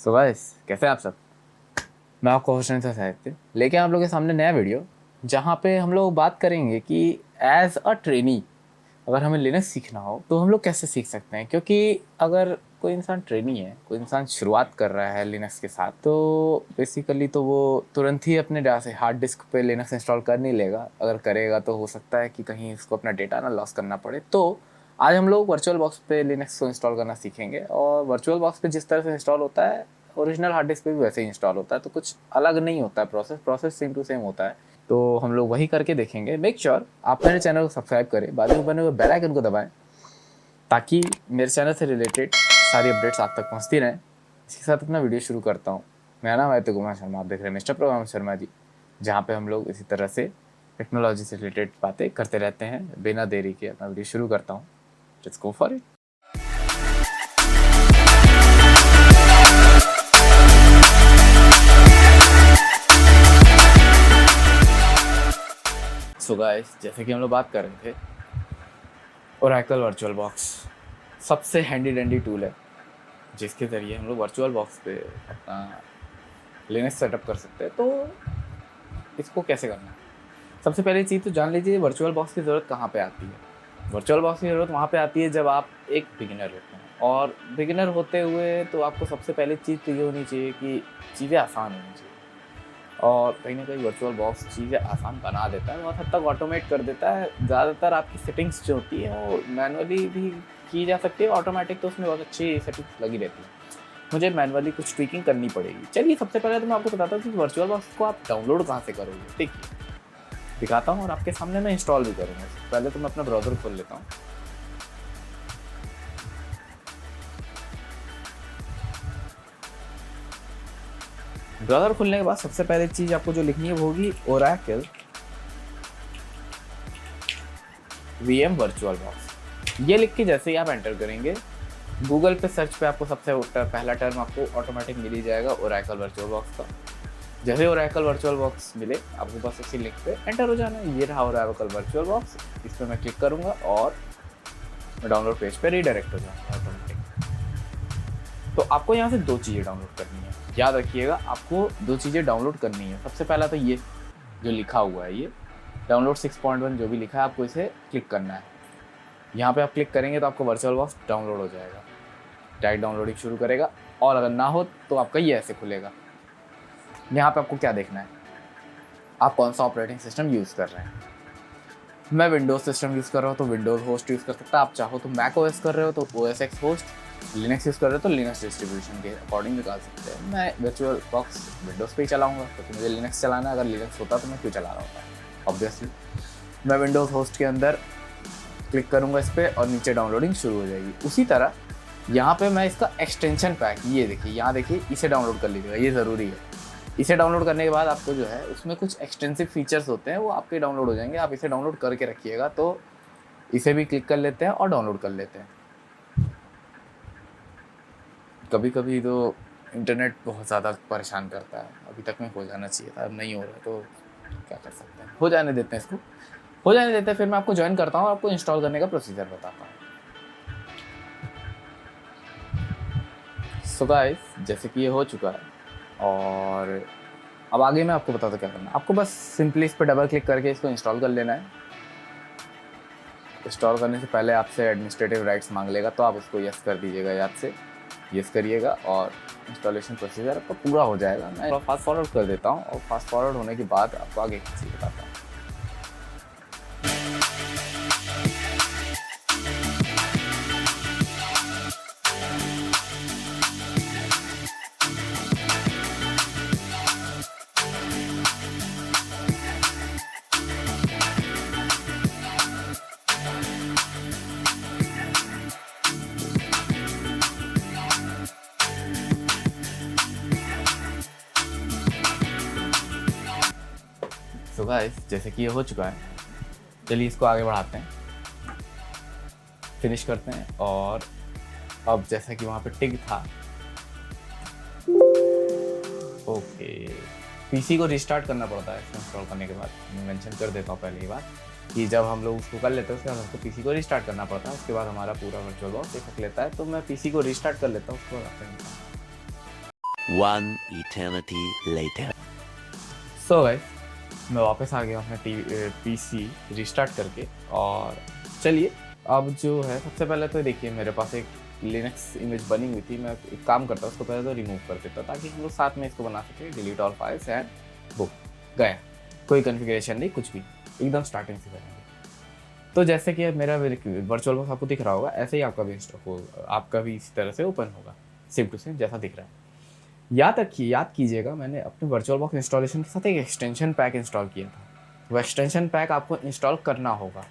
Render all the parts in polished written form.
So guys, कैसे हैं आप सब। मैं आपको होस्ट साहित्य लेके आप लोगों के सामने नया वीडियो, जहाँ पे हम लोग बात करेंगे कि एज अ ट्रेनी अगर हमें लिनक्स सीखना हो तो हम लोग कैसे सीख सकते हैं। क्योंकि अगर कोई इंसान ट्रेनी है, कोई इंसान शुरुआत कर रहा है लिनक्स के साथ, तो बेसिकली तो वो तुरंत ही अपने हार्ड डिस्क पे लिनक्स इंस्टॉल कर नहीं लेगा। अगर करेगा तो हो सकता है कि कहीं इसको अपना डेटा ना लॉस करना पड़े। तो आज हम लोग वर्चुअल बॉक्स पे लिनक्स को इंस्टॉल करना सीखेंगे, और वर्चुअल बॉक्स पे जिस तरह से इंस्टॉल होता है ओरिजिनल हार्ड डिस्क पे भी वैसे ही इंस्टॉल होता है। तो कुछ अलग नहीं होता है, प्रोसेस सेम टू सेम होता है। तो हम लोग वही करके देखेंगे। मेक श्योर आप मेरे चैनल को सब्सक्राइब करें, बाद में बने हुए बेल आइकन को दबाएं, ताकि मेरे चैनल से रिलेटेड सारी अपडेट्स आप तक पहुंचती रहें। इसके साथ अपना वीडियो शुरू करता हूँ। मेरा नाम है कुमार शर्मा, आप देख रहे हैं मिस्टर प्रोग्राम शर्मा जी, जहाँ पे हम लोग इसी तरह से टेक्नोलॉजी से रिलेटेड बातें करते रहते हैं। बिना देरी के अपना वीडियो शुरू करता हूँ। Let's go for it. So guys, जैसे कि हम लोग बात कर रहे थे, ओरेकल वर्चुअल बॉक्स सबसे हैंडी डैंडी टूल है जिसके ज़रिए हम लोग वर्चुअल बॉक्स पे अपना लिनक्स सेटअप कर सकते हैं। तो इसको कैसे करना है, सबसे पहली चीज़ तो जान लीजिए वर्चुअल बॉक्स की ज़रूरत कहाँ पे आती है। वर्चुअल बॉक्स की ज़रूरत वहाँ पे आती है जब आप एक बिगिनर होते हैं। और बिगिनर होते हुए तो आपको सबसे पहली चीज़ तो ये होनी चाहिए कि चीज़ें आसान होनी चाहिए। और कहीं ना कहीं वर्चुअल बॉक्स चीज़ें आसान बना देता है, बहुत हद तक ऑटोमेट कर देता है। ज़्यादातर आपकी सेटिंग्स जो होती है वो मैनुअली भी की जा सकती है, ऑटोमेटिक तो उसमें बहुत अच्छी सेटिंग्स लगी रहती है। मुझे मैनुअली कुछ ट्विकिंग करनी पड़ेगी। चलिए, सबसे पहले तो मैं आपको बताता हूँ कि वर्चुअल बॉक्स को आप डाउनलोड कहाँ से करोगे। देखिए, दिखाता हूँ और आपके सामने मैं इंस्टॉल भी करूँगा। पहले तो मैं अपना ब्राउज़र खोल लेता हूँ। ब्राउज़र खोलने के बाद सबसे पहले चीज़ आपको जो लिखनी है वो होगी ओरेकल VM वर्चुअल बॉक्स। ये लिख के जैसे ही आप एंटर करेंगे, गूगल पे सर्च पे आपको सबसे पहला टर्म आपको ऑटोमेटिक मिल ही जाएगा ओरेकल वर्चुअल बॉक्स का। जैसे ओरेकल वर्चुअल बॉक्स मिले, आपको बस उसी लिंक पे एंटर हो जाना है। ये रहा ओरेकल वर्चुअल बॉक्स। इस पर मैं क्लिक करूँगा और मैं डाउनलोड पेज पे रीडायरेक्ट हो जाऊँगा ऑटोमेटिक। तो आपको यहाँ से दो चीज़ें डाउनलोड करनी है। याद रखिएगा, आपको दो चीज़ें डाउनलोड करनी है। सबसे पहला तो ये जो लिखा हुआ है, ये डाउनलोड 6.1 जो भी लिखा है, आपको इसे क्लिक करना है। यहाँ पे आप क्लिक करेंगे तो आपको वर्चुअल बॉक्स डाउनलोड हो जाएगा, डायरेक्ट डाउनलोडिंग शुरू करेगा। और अगर ना हो तो आपका ये ऐसे खुलेगा। यहाँ पे आपको क्या देखना है, आप कौन सा ऑपरेटिंग सिस्टम यूज़ कर रहे हैं। मैं विंडोज़ सिस्टम यूज़ कर रहा हूँ तो विंडोज़ होस्ट यूज़ कर सकता है। आप चाहो तो मैक OS कर रहे हो तो OS X host, Linux use कर रहे हो तो लिनक्स डिस्ट्रीब्यूशन के अकॉर्डिंग निकाल सकते हैं। मैं वर्चुअल बॉक्स विंडोज़ पे ही चलाऊँगा क्योंकि मुझे लिनक्स चलाना है। अगर लिनक्स होता तो मैं क्यों चला रहा होता। ऑब्वियसली मैं विंडोज़ होस्ट के अंदर क्लिक करूँगा इस पर और नीचे डाउनलोडिंग शुरू हो जाएगी। उसी तरह यहाँ पे मैं इसका एक्सटेंशन पैक, ये देखिए, यहाँ देखिए, इसे डाउनलोड कर लीजिएगा, ये ज़रूरी है। इसे डाउनलोड करने के बाद आपको जो है उसमें कुछ एक्सटेंसिव फीचर्स होते हैं, वो आपके डाउनलोड हो जाएंगे। आप इसे डाउनलोड करके रखिएगा। तो इसे भी क्लिक कर लेते हैं और डाउनलोड कर लेते हैं। कभी कभी तो इंटरनेट बहुत ज़्यादा परेशान करता है। अभी तक में हो जाना चाहिए था, अब नहीं हो रहा, तो क्या कर सकते हैं, हो जाने देते हैं इसको, हो जाने देते हैं। फिर मैं आपको ज्वाइन करता हूँ और आपको इंस्टॉल करने का प्रोसीजर बताता हूँ। सो गाइस, जैसे कि ये हो चुका है और अब आगे मैं आपको बताता क्या करना है। आपको बस सिंपली इस पर डबल क्लिक करके इसको इंस्टॉल कर लेना है। इंस्टॉल करने से पहले आपसे एडमिनिस्ट्रेटिव राइट्स मांग लेगा, तो आप उसको यस कर दीजिएगा, याद से यस करिएगा और इंस्टॉलेशन प्रोसीजर आपका पूरा हो जाएगा। मैं फास्ट फॉरवर्ड कर देता हूँ और फास्ट फॉरवर्ड होने के बाद आपको आगे की चीज़ बताता हूँ। सो गाइस, जैसे कि ये हो चुका है, चलिए इसको आगे बढ़ाते हैं, फिनिश करते हैं। और अब जैसा कि वहाँ पे टिक था, ओके, पीसी को रिस्टार्ट करना पड़ता है इसको इंस्टॉल करने के बाद। मैं मेंशन कर देता हूँ पहले ही बात कि जब हम लोग उसको कर लेते हैं उसके बाद हमको पीसी को रिस्टार्ट करना पड़ता है। उसके बाद हमारा पूरा वर्चुअल बॉक्स इफेक्ट लेता है। तो मैं पीसी को रिस्टार्ट कर लेता हूँ, उसको One eternity later. So guys, मैं वापस आ गया अपने पीसी रिस्टार्ट करके। और चलिए, अब जो है सबसे पहले तो देखिए, मेरे पास एक लिनक्स इमेज बनी हुई थी। मैं एक काम करता उसको पहले तो रिमूव कर देता ताकि हम लोग साथ में इसको बना सकें। Delete all files and book गया, कोई कॉन्फ़िगरेशन नहीं, कुछ भी, एकदम स्टार्टिंग से करेंगे। तो जैसे कि मेरा वर्चुअल बॉक्स आपको दिख रहा होगा, ऐसे ही आपका भी आपका भी इसी तरह से ओपन होगा, सेम टू सेम जैसा दिख रहा है। याद कीजिएगा, मैंने अपने वर्चुअल बॉक्स इंस्टॉलेशन के साथ एक एक्सटेंशन पैक इंस्टॉल किया था। वो एक्सटेंशन पैक आपको इंस्टॉल करना होगा,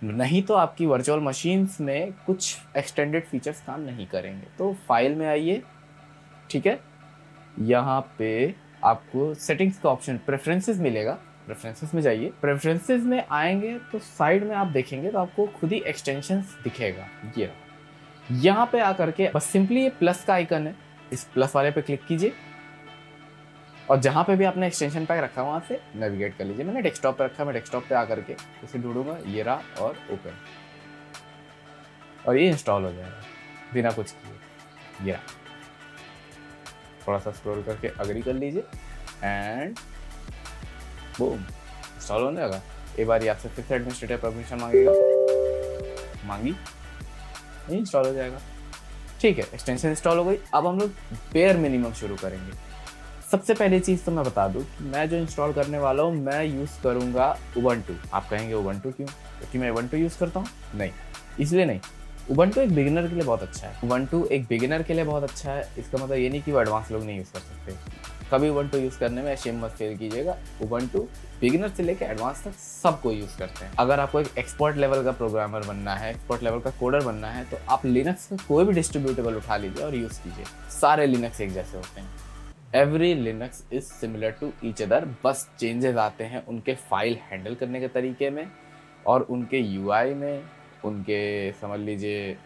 नहीं तो आपकी वर्चुअल मशीन्स में कुछ एक्सटेंडेड फीचर्स काम नहीं करेंगे। तो फाइल में आइए, ठीक है, यहाँ पे आपको सेटिंग्स का ऑप्शन प्रेफरेंसेस मिलेगा। प्रेफरेंसेस में जाइए, प्रेफरेंसेस में आएंगे तो साइड में आप देखेंगे तो आपको खुद ही एक्सटेंशंस दिखेगा। ये यहाँ पे आकर के बस सिंपली ये प्लस का आइकन है, इस प्लस वाले पे क्लिक कीजिए और जहाँ पे भी आपने एक्सटेंशन पैक रखा वहाँ से नेविगेट कर लीजिए। मैंने डेस्कटॉप पे रखा, मैं डेस्कटॉप पे आकर के इसे ढूंढूंगा, ये रहा, और ओपन, और ये इंस्टॉल हो जाएगा बिना कुछ किए। ये रहा, थोड़ा सा स्क्रॉल करके अग्री कर लीजिए एंड बूम, इंस्टॉल होने लगा। एक बार ये आपसे फिर से एडमिनिस्ट्रेटर परमिशन मांगेगा, मांगी, इंस्टॉल हो जाएगा। ठीक है, एक्सटेंशन इंस्टॉल हो गई। अब हम लोग बेयर मिनिमम शुरू करेंगे। सबसे पहली चीज़ तो मैं बता दूं कि मैं जो इंस्टॉल करने वाला हूँ, मैं यूज़ करूँगा उबंटू। आप कहेंगे उबंटू क्यों? क्योंकि मैं उबंटू यूज़ करता हूँ? नहीं, इसलिए नहीं। उबंटू एक बिगिनर के लिए बहुत अच्छा है। उबंटू एक बिगिनर के लिए बहुत अच्छा है, इसका मतलब ये नहीं कि वो एडवांस लोग नहीं यूज़ कर सकते। कभी उबंटू यूज़ करने में शेम मत फील कीजिएगा। उबंटू बिगिनर से लेकर एडवांस तक सबको यूज़ करते हैं। अगर आपको एक एक्सपर्ट लेवल का प्रोग्रामर बनना है, एक्सपर्ट लेवल का कोडर बनना है, तो आप लिनक्स का कोई भी डिस्ट्रीब्यूटेबल उठा लीजिए और यूज़ कीजिए। सारे लिनक्स एक जैसे होते हैं। Every Linux is similar to each other, बस चेंजेस आते हैं उनके फाइल हैंडल करने के तरीके में और उनके यूआई में, उनके समझ लीजिए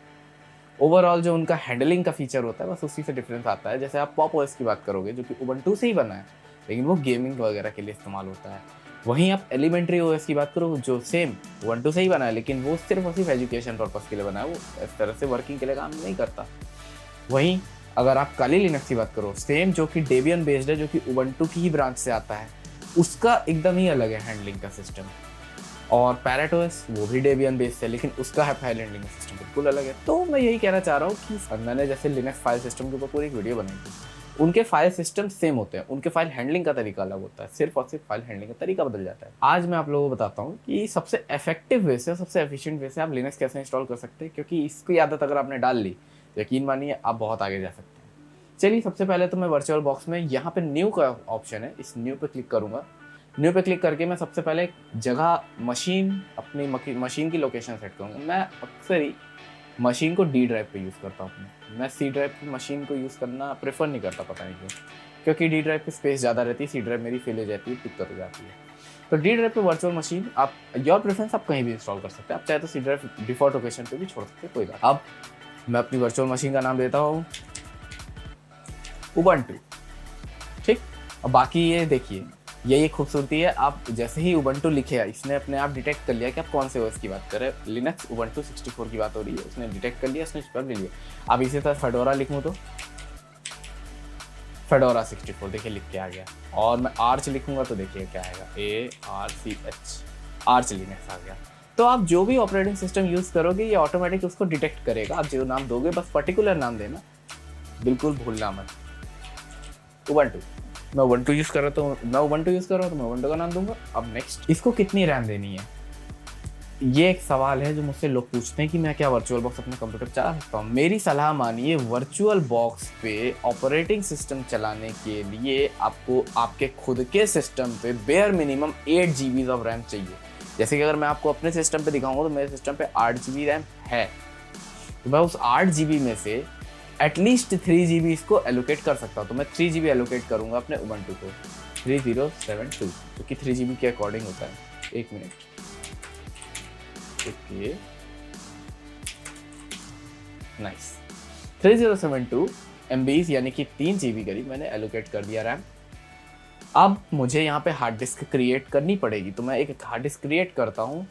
ओवरऑल जो उनका हैंडलिंग का फीचर होता है, बस उसी से डिफरेंस आता है। जैसे आप पॉप ओएस की बात करोगे, जो कि उबंटू से ही बना है, लेकिन वो गेमिंग वगैरह के लिए इस्तेमाल होता है। वहीं आप एलिमेंट्री ओएस की बात करो, जो सेम उबंटू से ही बना है, लेकिन वो सिर्फ और सिर्फ एजुकेशन पर्पस के लिए बना है, वो इस तरह से वर्किंग के लिए काम नहीं करता। वहीं अगर आप काली लिनक्स की बात करो, सेम, जो कि डेबियन बेस्ड है, जो कि उबंटू की ही ब्रांच से आता है, उसका एकदम ही अलग है हैंडलिंग का सिस्टम। और पैरेट ओएस वो भी डेबियन बेस्ड है, लेकिन उसका है फाइल हैंडलिंग सिस्टम बिल्कुल अलग है। तो मैं यही कहना चाह रहा हूँ कि मैंने जैसे लिनक्स फाइल सिस्टम के ऊपर पूरी एक वीडियो बनाई थी, उनके फाइल सिस्टम सेम होते हैं, उनके फाइल हैंडलिंग का तरीका अलग होता है, सिर्फ और सिर्फ फाइल हैंडलिंग का तरीका बदल जाता है। आज मैं आप लोगों को बताता हूँ कि सबसे इफेक्टिव वे से, सबसे एफिशिएंट वे से आप लिनक्स कैसे इंस्टॉल कर सकते हैं, क्योंकि इसकी आदत अगर आपने डाल ली, यकीन मानिए आप बहुत आगे जा सकते हैं। चलिए, सबसे पहले तो मैं वर्चुअल बॉक्स में यहाँ पे न्यू का ऑप्शन है, इस न्यू पे क्लिक करूँगा। न्यू पे क्लिक करके मैं सबसे पहले जगह मशीन, अपनी मशीन की लोकेशन सेट करूँगा। मैं अक्सर ही मशीन को डी ड्राइव पे यूज़ करता हूँ, मैं सी ड्राइव पे मशीन को यूज़ करना प्रेफर नहीं करता, पता नहीं क्यों, क्योंकि डी ड्राइव पे स्पेस ज़्यादा रहती है, सी ड्राइव मेरी फेल हो जाती है, टिक कर जाती है। तो डी ड्राइव पे वर्चुअल मशीन, आप योर प्रेफरेंस, आप कहीं भी इंस्टॉल कर सकते हैं। आप चाहे तो सी ड्राइव डिफॉल्ट लोकेशन पे भी छोड़ सकते हैं, कोई बात। अब मैं अपनी वर्चुअल मशीन का नाम देता हूँ उबंटू, ठीक। और बाकी ये देखिए, यही खूबसूरती है, आप जैसे ही उबंटू लिखे, इसने अपने आप डिटेक्ट कर लिया कि आप कौन से ओएस की बात कर रहे हैं। लिनक्स उबंटू 64 की बात हो रही है, उसने डिटेक्ट कर लिया, उसने स्पेप ले लिया। अब इसी तरह फेडोरा लिखूँ तो फेडोरा 64 देखिए लिख के आ गया। और मैं आर्च लिखूंगा तो देखिए क्या आएगा, ARCH, आर्च लिनक्स आ गया। तो आप जो भी ऑपरेटिंग सिस्टम यूज़ करोगे, ये ऑटोमेटिक उसको डिटेक्ट करेगा। आप जो नाम दोगे, बस पर्टिकुलर नाम देना, बिल्कुल भूलना मत। उबंटू, मैं उबंटू यूज़ कर रहा तो मैं उबंटू का नाम दूंगा। अब नेक्स्ट, इसको कितनी रैम देनी है, ये एक सवाल है जो मुझसे लोग पूछते हैं कि मैं क्या वर्चुअल बॉक्स अपने कंप्यूटर पर चला सकता हूँ। मेरी सलाह मानिए, वर्चुअल बॉक्स पे ऑपरेटिंग सिस्टम चलाने के लिए आपको आपके खुद के सिस्टम पे bare minimum 8 GB of RAM चाहिए। जैसे कि अगर मैं आपको अपने सिस्टम पे दिखाऊंगा तो मेरे सिस्टम पे 8 GB रैम है, तो मैं उस 8 GB में से एटलीस्ट 3 GB इसको एलोकेट कर सकता हूँ। तो मैं 3 GB एलोकेट करूँगा अपने उबंटू को, 3072, जो कि 3 GB के अकॉर्डिंग होता है। एक मिनट, ओके, नाइस, 3072 MB यानी कि 3 GB करीब मैंने एलोकेट कर दिया रैम। अब मुझे यहाँ पे हार्ड डिस्क क्रिएट करनी पड़ेगी, तो मैं एक हार्ड डिस्क क्रिएट करता हूँ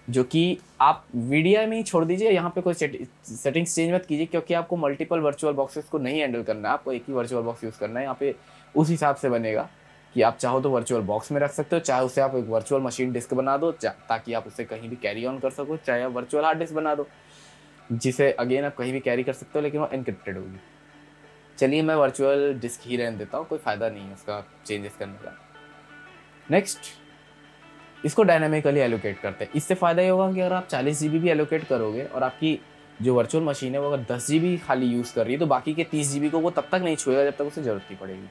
जो कि आप वीडियो में ही छोड़ दीजिए, यहाँ पे कोई सेटिंग्स चेंज मत कीजिए, क्योंकि आपको मल्टीपल वर्चुअल बॉक्सेस को नहीं हैंडल करना है, आपको एक ही वर्चुअल बॉक्स यूज़ करना है। यहाँ पे उस हिसाब से बनेगा कि आप चाहो तो वर्चुअल बॉक्स में रख सकते हो, चाहे उसे आप एक वर्चुअल मशीन डिस्क बना दो ताकि आप उसे कहीं भी कैरी ऑन कर सको, चाहे आप वर्चुअल हार्ड डिस्क बना दो जिसे अगेन आप कहीं भी कैरी कर सकते हो, लेकिन वो इनक्रिप्टेड होगी। चलिए मैं वर्चुअल डिस्क ही रहने देता हूँ, कोई फ़ायदा नहीं है उसका चेंजेस करने का। नेक्स्ट, इसको डायनामिकली एलोकेट करते हैं। इससे फ़ायदा ये होगा कि अगर आप 40 GB भी एलोकेट करोगे और आपकी जो वर्चुअल मशीन है वो अगर 10 GB खाली यूज़ कर रही है, तो बाकी के 30 GB को वो तब तक नहीं छुएगा जब तक उसे ज़रूरत नहीं पड़ेगी,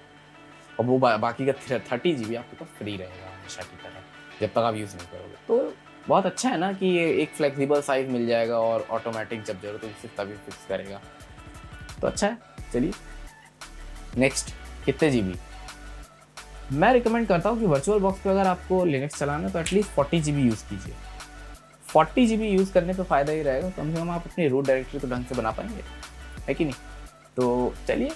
और वो बाकी का 30 GB आपके पास फ्री रहेगा हमेशा की तरह जब तक आप यूज़ नहीं करोगे। तो बहुत अच्छा है ना कि ये एक फ्लेक्सिबल साइज़ मिल जाएगा और ऑटोमेटिक जब जरूरत होगी सिर्फ तभी फिक्स करेगा, तो अच्छा है। चलिए नेक्स्ट, कितने GB? मैं रिकमेंड करता हूँ कि वर्चुअल बॉक्स पे अगर आपको लिनक्स चलाना है तो एटलीस्ट 40 GB यूज़ कीजिए। 40 GB यूज़ करने पे फ़ायदा ही रहेगा, कम से कम आप अपनी रूट डायरेक्टरी तो ढंग से बना पाएंगे, है कि नहीं। तो चलिए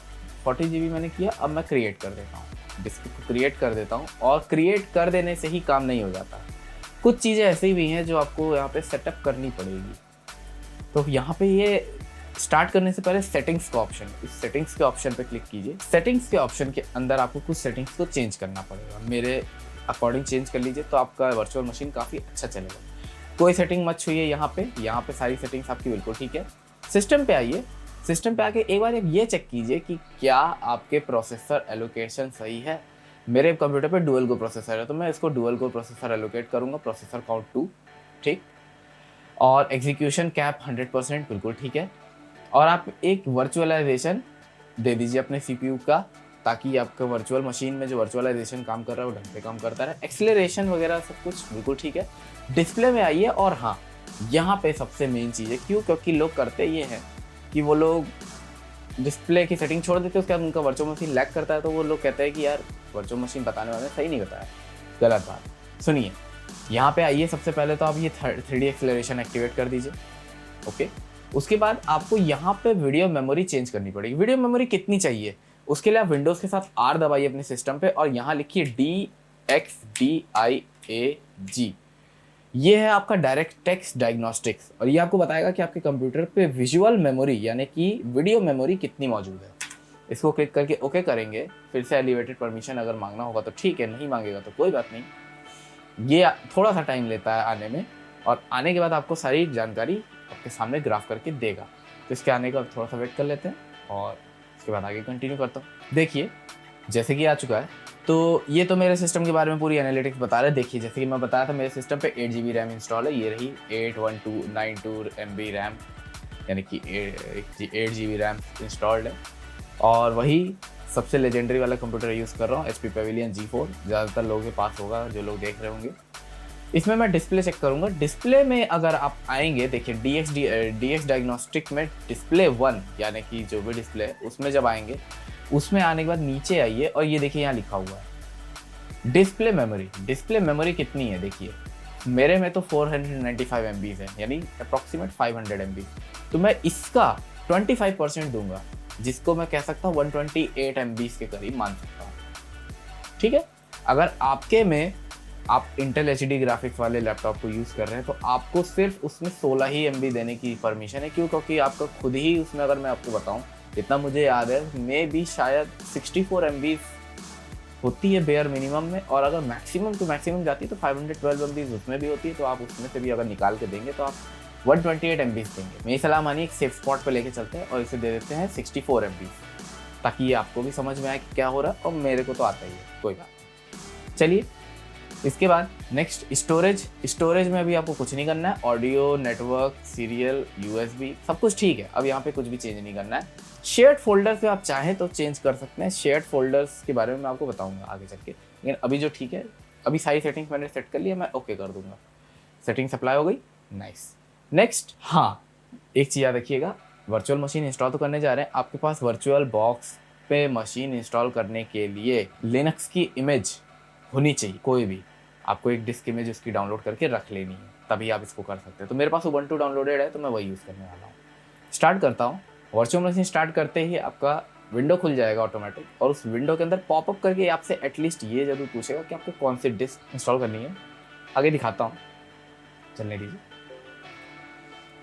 40 GB मैंने किया, अब मैं क्रिएट कर देता हूँ, डिस्क को क्रिएट कर देता हूँ। और क्रिएट कर देने से ही काम नहीं हो जाता, कुछ चीज़ें ऐसी भी हैं जो आपको यहाँ पे सेटअप करनी पड़ेगी। तो यहाँ पे ये स्टार्ट करने से पहले सेटिंग्स का ऑप्शन, इस सेटिंग्स के ऑप्शन पे क्लिक कीजिए। सेटिंग्स के ऑप्शन के अंदर आपको कुछ सेटिंग्स को चेंज करना पड़ेगा, मेरे अकॉर्डिंग चेंज कर लीजिए तो आपका वर्चुअल मशीन काफ़ी अच्छा चलेगा। कोई सेटिंग मत छूइए, यहाँ पे सारी सेटिंग्स आपकी बिल्कुल ठीक है। सिस्टम पे आइए, सिस्टम पे आके एक बार ये चेक कीजिए कि क्या आपके प्रोसेसर एलोकेशन सही है। मेरे कंप्यूटर पे डुअल कोर प्रोसेसर है, तो मैं इसको डुअल कोर प्रोसेसर एलोकेट करूँगा, प्रोसेसर काउंट 2, ठीक। और एग्जीक्यूशन कैप 100% बिल्कुल ठीक है। और आप एक वर्चुअलाइजेशन दे दीजिए अपने CPU का, ताकि आपका वर्चुअल मशीन में जो वर्चुअलाइजेशन काम कर रहा है वो ढंग से काम करता रहे। एक्सेलरेशन वगैरह सब कुछ बिल्कुल ठीक है। डिस्प्ले में आइए, और हाँ, यहाँ पे सबसे मेन चीज़ है, क्योंकि लोग करते ये हैं कि वो लोग डिस्प्ले की सेटिंग छोड़ देते हैं, उसके बाद उनका वर्चुअल मशीन लैग करता है, तो वो लोग कहते हैं कि यार वर्चुअल मशीन बताने वाले सही नहीं बताया। गलत बात। सुनिए, यहाँ पे आइए, सबसे पहले तो आप ये 3D एक्सेलरेशन एक्टिवेट कर दीजिए, ओके। उसके बाद आपको यहाँ पे वीडियो मेमोरी चेंज करनी पड़ेगी। वीडियो मेमोरी कितनी चाहिए, उसके लिए आप विंडोज़ के साथ R दबाइए अपने सिस्टम पे, और यहाँ लिखिए DXDIAG। ये है आपका डायरेक्ट टेक्स्ट डायग्नोस्टिक्स, और ये आपको बताएगा कि आपके कंप्यूटर पे विजुअल मेमोरी यानी कि वीडियो मेमोरी कितनी मौजूद है। इसको क्लिक करके ओके करेंगे। फिर से एलिवेटेड परमिशन अगर मांगना होगा तो ठीक है, नहीं मांगेगा तो कोई बात नहीं। ये थोड़ा सा टाइम लेता है आने में, और आने के बाद आपको सारी जानकारी आपके सामने ग्राफ करके देगा। तो इसके आने का थोड़ा सा वेट कर लेते हैं और उसके बाद आगे कंटिन्यू करता हूँ। देखिए जैसे कि आ चुका है, तो ये तो मेरे सिस्टम के बारे में पूरी एनालिटिक्स बता रहे हैं। देखिए जैसे कि मैं बताया था, मेरे सिस्टम पे 8 GB रैम इंस्टॉल है, ये रही 81292 MB रैम, यानी कि 8 GB रैम इंस्टॉल्ड है। और वही सबसे लेजेंडरी वाला कंप्यूटर यूज़ कर रहा हूँ, HP Pavilion G4, ज़्यादातर लोगों के पास होगा जो लोग देख रहे होंगे। इसमें मैं डिस्प्ले चेक करूँगा। डिस्प्ले में अगर आप आएंगे, देखिए DX डायग्नोस्टिक में डिस्प्ले 1 यानी कि जो भी डिस्प्ले है उसमें जब आएंगे, उसमें आने के बाद नीचे आइए और ये देखिए यहाँ लिखा हुआ है डिस्प्ले मेमोरी। डिस्प्ले मेमोरी कितनी है देखिए, मेरे में तो 495 MB है, यानी अप्रॉक्सीमेट 500 MB। तो मैं इसका 25% दूंगा, जिसको मैं कह सकता हूँ 128 MB के करीब मान सकता हूँ, ठीक है। अगर आपके में आप इंटेल HD ग्राफिक्स वाले लैपटॉप को यूज़ कर रहे हैं तो आपको सिर्फ उसमें 16 ही MB देने की परमिशन है। क्यों? क्योंकि आपका खुद ही उसमें, अगर मैं आपको बताऊं, इतना मुझे याद है, मे भी शायद 64 MB होती है बेयर मिनिमम में, और अगर मैक्सिमम टू मैक्सिमम जाती है तो 512 MB उसमें भी होती है। तो आप उसमें से भी अगर निकाल के देंगे तो आप 128 MB देंगे। मेरी सलाह मानिए एक सेफ स्पॉट पे लेके चलते हैं और इसे दे देते हैं 64 MB, ताकि ये आपको भी समझ में आए कि क्या हो रहा है, और मेरे को तो आता ही है, कोई बात नहीं। चलिए इसके बाद नेक्स्ट स्टोरेज में अभी आपको कुछ नहीं करना है। ऑडियो, नेटवर्क, सीरियल, USB सब कुछ ठीक है, अब यहाँ पे कुछ भी चेंज नहीं करना है। शेयर्ड फोल्डर पे आप चाहें तो चेंज कर सकते हैं। शेयर्ड फोल्डर्स के बारे में मैं आपको बताऊंगा आगे चल के, लेकिन अभी जो ठीक है, अभी सारी सेटिंग्स मैंने सेट कर लिया, मैं ओके कर दूंगा। सेटिंग्स अप्लाई हो गई, नाइस। नेक्स्ट, हाँ एक चीज़ याद रखिएगा, वर्चुअल मशीन इंस्टॉल तो करने जा रहे हैं, आपके पास वर्चुअल बॉक्स पे मशीन इंस्टॉल करने के लिए लिनक्स की इमेज होनी चाहिए। कोई भी आपको एक डिस्क इमेज उसकी डाउनलोड करके रख लेनी है, तभी आप इसको कर सकते हैं। तो मेरे पास उबंटू डाउनलोडेड है, तो मैं वही यूज़ करने वाला हूँ। स्टार्ट करता हूँ। वर्चुअल मशीन स्टार्ट करते ही आपका विंडो खुल जाएगा ऑटोमेटिक, और उस विंडो के अंदर पॉपअप करके आपसे एटलीस्ट ये जरूर पूछेगा कि आपको कौन सी डिस्क इंस्टॉल करनी है। आगे दिखाता हूँ, चलने दीजिए।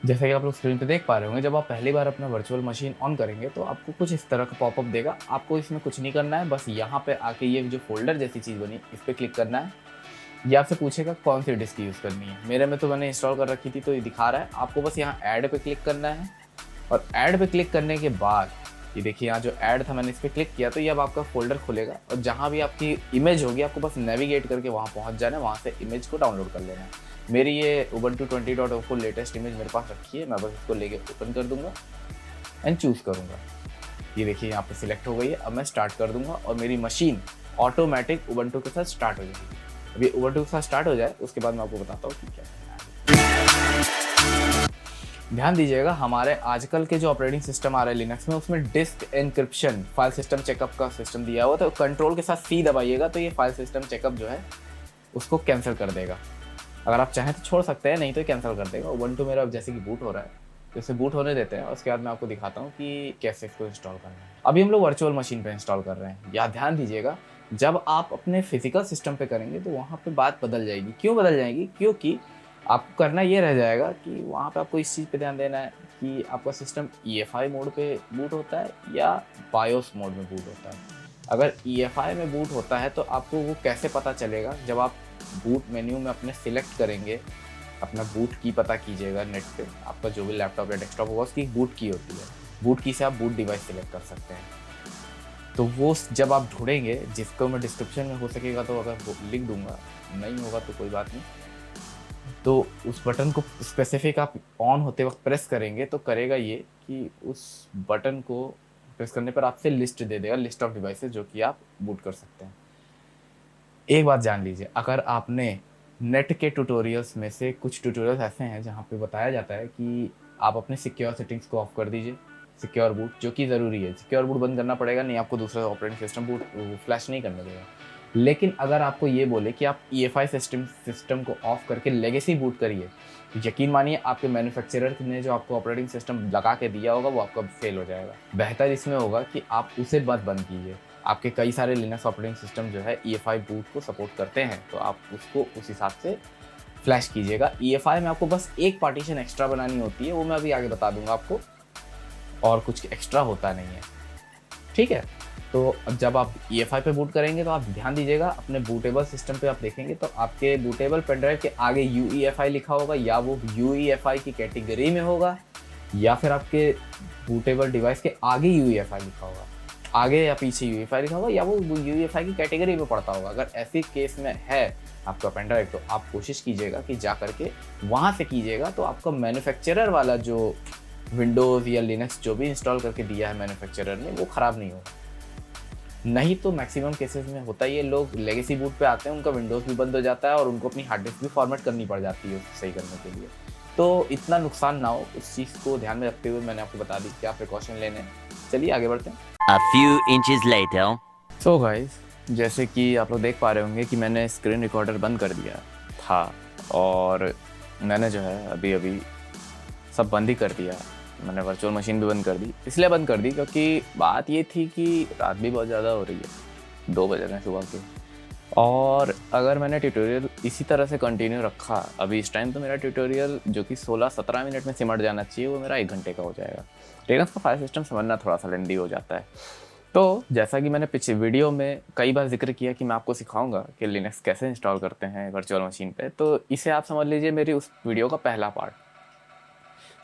जैसे कि आप लोग स्क्रीन पे देख पा रहे होंगे, जब आप पहली बार अपना वर्चुअल मशीन ऑन करेंगे तो आपको कुछ इस तरह का पॉपअप देगा। आपको इसमें कुछ नहीं करना है, बस यहाँ पे आके ये जो फोल्डर जैसी चीज़ बनी इस पर क्लिक करना है। ये आपसे पूछेगा कौन सी डिस्क यूज़ करनी है। मेरे में तो मैंने इंस्टॉल कर रखी थी तो ये दिखा रहा है। आपको बस यहाँ ऐड पे क्लिक करना है और ऐड पे क्लिक करने के बाद ये देखिए यहाँ जो ऐड था मैंने इस पर क्लिक किया तो ये अब आपका फोल्डर खुलेगा और जहाँ भी आपकी इमेज होगी आपको बस नेविगेट करके वहाँ पहुँच जाना है, वहाँ से इमेज को डाउनलोड कर लेना है। मेरी ये Ubuntu 20.04 लेटेस्ट इमेज मेरे पास रखी है, मैं बस इसको लेके ओपन कर दूंगा एंड चूज़ करूँगा। ये देखिए यहाँ पे सिलेक्ट हो गई है। अब मैं स्टार्ट कर दूंगा और मेरी मशीन ऑटोमेटिक Ubuntu के साथ स्टार्ट हो जाएगी। अभी Ubuntu के साथ स्टार्ट हो जाए उसके बाद मैं आपको बताता हूँ कि क्या करना है। ध्यान दीजिएगा, हमारे आजकल के जो ऑपरेटिंग सिस्टम आ रहे हैं लिनक्स में उसमें disk encryption file system checkup का सिस्टम दिया हुआ, तो कंट्रोल के साथ सी दबाइएगा तो ये फाइल सिस्टम चेकअप जो है उसको कैंसिल कर देगा। अगर आप चाहें तो छोड़ सकते हैं, नहीं तो कैंसिल कर देगा। Ubuntu मेरा अब जैसे कि बूट हो रहा है तो इसे बूट होने देते हैं और उसके बाद मैं आपको दिखाता हूँ कि कैसे इसको इंस्टॉल करना है। अभी हम लोग वर्चुअल मशीन पे इंस्टॉल कर रहे हैं। यहाँ ध्यान दीजिएगा, जब आप अपने फिजिकल सिस्टम पे करेंगे तो वहाँ पे बात बदल जाएगी। क्यों बदल जाएगी? क्योंकि आपको करना ये रह जाएगा कि वहाँ पे आपको इस चीज़ पे ध्यान देना है कि आपका सिस्टम EFI मोड पे बूट होता है या बायोस मोड में बूट होता है। अगर EFI में बूट होता है तो आपको वो कैसे पता चलेगा? जब आप बूट मेन्यू में अपने सिलेक्ट करेंगे, अपना बूट की पता कीजिएगा नेट पे, आपका जो भी लैपटॉप या डेस्कटॉप होगा उसकी बूट की होती है। बूट की से आप बूट डिवाइस सिलेक्ट कर सकते हैं। तो वो जब आप ढूंढेंगे, जिसको मैं डिस्क्रिप्शन में हो सकेगा तो अगर लिख दूंगा, नहीं होगा तो कोई बात नहीं, तो उस बटन को स्पेसिफिक आप ऑन होते वक्त प्रेस करेंगे तो करेगा ये कि उस बटन को प्रेस करने पर आपसे लिस्ट दे देगा, लिस्ट ऑफ डिवाइसेस जो कि आप बूट कर सकते हैं। एक बात जान लीजिए, अगर आपने नेट के ट्यूटोरियल्स में से कुछ ट्यूटोरियल्स ऐसे हैं जहाँ पे बताया जाता है कि आप अपने सिक्योर सेटिंग्स को ऑफ कर दीजिए, सिक्योर बूट, जो कि ज़रूरी है। सिक्योर बूट बंद करना पड़ेगा, नहीं आपको दूसरा ऑपरेटिंग सिस्टम बूट फ्लैश नहीं करने देगा। लेकिन अगर आपको ये बोले कि आप EFI सिस्टम को ऑफ करके लेगेसी बूट करिए, तो यकीन मानिए आपके मैन्युफैक्चरर ने जो आपको ऑपरेटिंग सिस्टम लगा के दिया होगा वो आपका फेल हो जाएगा। बेहतर इसमें होगा कि आप उसे मत बंद कीजिए। आपके कई सारे लिनक्स ऑपरेटिंग सिस्टम जो है EFI बूट को सपोर्ट करते हैं, तो आप उसको उस हिसाब से फ्लैश कीजिएगा। EFI में आपको बस एक पार्टीशन एक्स्ट्रा बनानी होती है, वो मैं अभी आगे बता दूंगा आपको, और कुछ एक्स्ट्रा होता नहीं है। ठीक है, तो अब जब आप EFI पे बूट करेंगे तो आप ध्यान दीजिएगा, अपने बूटेबल सिस्टम पे आप देखेंगे तो आपके बूटेबल पेनड्राइव के आगे UEFI लिखा होगा, या वो UEFI की कैटेगरी में होगा, या फिर आपके बूटेबल डिवाइस के आगे UEFI लिखा होगा, आगे या पीछे UEFI लिखा होगा, या वो UEFI की कैटेगरी में पड़ता होगा। अगर ऐसी केस में है आपका पेनड्राइव तो आप कोशिश कीजिएगा कि जा करके वहाँ से कीजिएगा, तो आपका मैन्युफैक्चरर वाला जो विंडोज़ या लिनक्स जो भी इंस्टॉल करके दिया है मैन्युफैक्चरर ने वो ख़राब नहीं होगा। नहीं तो मैक्सिमम केसेस में होता ही है, लोग लेगेसी बूट पे आते हैं, उनका विंडोज़ भी बंद हो जाता है और उनको अपनी हार्ड डिस्क भी फॉर्मेट करनी पड़ जाती है उसको सही करने के लिए। तो इतना नुकसान ना हो, उस चीज़ को ध्यान में रखते हुए मैंने आपको बता दी क्या प्रिकॉशन लेने हैं। चलिए आगे बढ़ते हैं। A few inches later. So guys, जैसे कि आप लोग देख पा रहे होंगे कि मैंने स्क्रीन रिकॉर्डर बंद कर दिया था और मैंने जो है अभी सब बंद ही कर दिया। मैंने वर्चुअल मशीन भी बंद कर दी। इसलिए बंद कर दी क्योंकि बात ये थी कि रात भी बहुत ज़्यादा हो रही है, 2 बज रहे हैं सुबह के, और अगर मैंने ट्यूटोरियल इसी तरह से कंटिन्यू रखा अभी इस टाइम तो मेरा ट्यूटोरियल जो कि 16-17 मिनट में सिमट जाना चाहिए वो मेरा 1 घंटे का हो जाएगा। लिनक्स का फाइल सिस्टम समझना थोड़ा सा लेंदी हो जाता है। तो जैसा कि मैंने पिछले वीडियो में कई बार जिक्र किया कि मैं आपको सिखाऊंगा कि लिनक्स कैसे इंस्टॉल करते हैं वर्चुअल मशीन पे, तो इसे आप समझ लीजिए मेरी उस वीडियो का पहला पार्ट।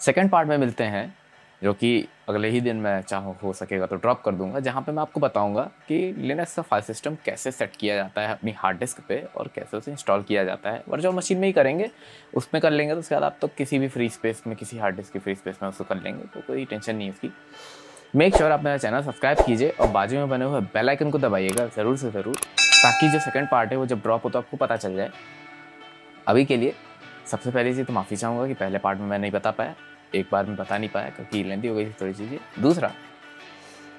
सेकंड पार्ट में मिलते हैं जो कि अगले ही दिन मैं चाहूँ हो सकेगा तो ड्रॉप कर दूंगा, जहाँ पे मैं आपको बताऊंगा कि लिनक्स का फाइल सिस्टम कैसे सेट किया जाता है अपनी हार्ड डिस्क पे और कैसे उसे इंस्टॉल किया जाता है। वर्चुअल मशीन में ही करेंगे, उसमें कर लेंगे तो उसके बाद आप तो किसी भी फ्री स्पेस में, किसी हार्ड डिस्क की फ्री स्पेस में उसको कर लेंगे, तो कोई टेंशन नहीं है उसकी। मेक श्योर आप मेरा चैनल सब्सक्राइब कीजिए और बाजू में बने हुए बेल आइकन को दबाइएगा ज़रूर से ज़रूर, ताकि जो सेकंड पार्ट है वो जब ड्रॉप हो तो आपको पता चल जाए। अभी के लिए सबसे पहले चीज़ तो माफ़ी चाहूँगा कि पहले पार्ट में मैं नहीं बता पाया, एक बार में बता नहीं पाया क्योंकि लेंदी हो गई थी थोड़ी चीज़ें। दूसरा,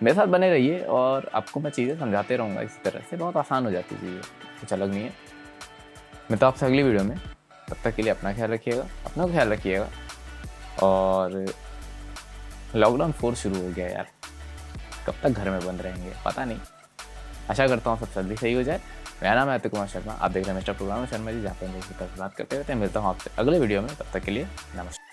मेरे साथ बने रहिए और आपको मैं चीज़ें समझाते रहूँगा, इसी तरह से बहुत आसान हो जाती चीज़ें, कुछ अलग नहीं है। मैं तो आपसे अगली वीडियो में, तब तक के लिए अपना ख्याल रखिएगा, अपना ख्याल रखिएगा। और लॉकडाउन 4 शुरू हो गया यार, कब तक घर में बंद रहेंगे पता नहीं, आशा करता हूँ सब जल्दी सही हो जाए। मेरा नाम है अतिक कुमार शर्मा, आप देख रहे हैं मिस्टर प्रोग्रामर शर्मा जी, जहाँ पर हम बात करते रहते हैं। मिलता हूँ आपसे अगले वीडियो में, तब तक के लिए नमस्कार।